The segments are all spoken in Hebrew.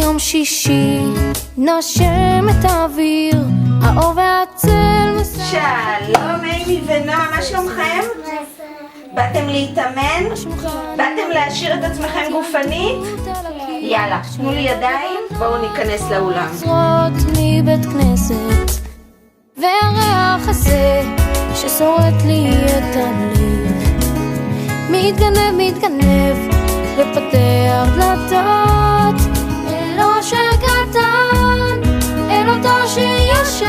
יום שישי נושם את האוויר, האור והצל שלום אימי ונועה, מה שלומכם? באתם להתאמן? באתם להשאיר את עצמכם גופנית? יאללה, תנו לי ידיים, בואו ניכנס לאולם. חוזרות מבית כנסת והריח הזה ששורט לי את הלב מתגנב ופותח דלתות אל אושר קטן, אל אותו שישן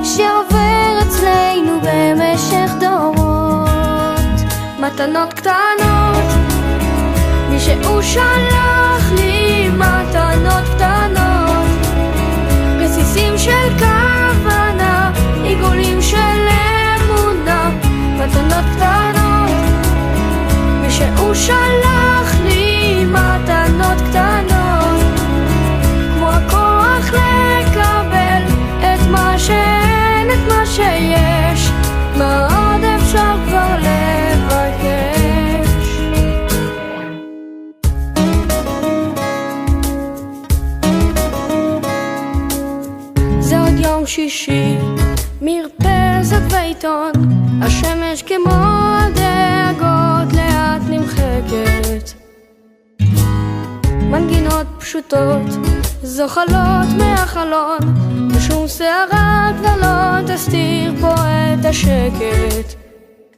שעובר אצלנו במשך דורות. מתנות קטנות, מי שהוא שלח לי מתנות קטנות, רסיסים של כוונה, עיגולים של אמונה. מתנות קטנות, מי שהוא שלח לי מתנות קטנות, כמו הכוח לקבל את מה שאין, את מה שיש, מה עוד אפשר כבר לבקש. זה עוד יום שישי, מרפסת ועיתון, השמש כמו הדאגות לאט נמחקת, מנגינות פשוטות זוחלות מהחלון, ושום שערה כבר לא תסתיר פה את השקט.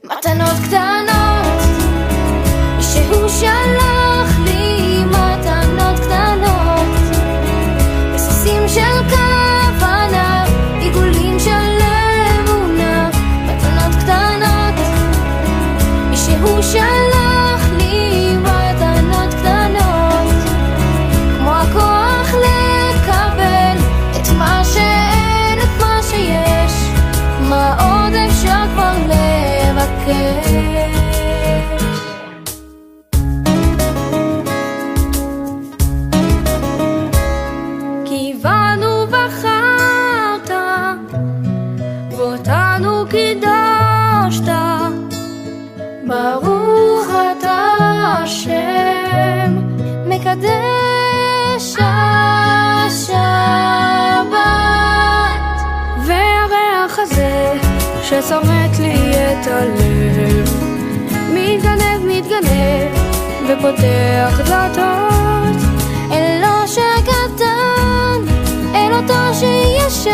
מתנות קטנות, שהוא שלח לי מתנות קטנות, רסיסים של כוונה, עיגולים של אמונה. מתנות קטנות, שהוא שלח לי מתנות קטנות, כמו הכוח לקבל את מה שאין, את מה שיש, מה עוד אפשר כבר לבקש. כי בנו בחרת ואותנו קידשת, ברוך אתה השם מקדש השבת. והריח הזה ששורט לי את הלב מתגנב ופותח דלתות אל אושר קטן, אל אותו שישן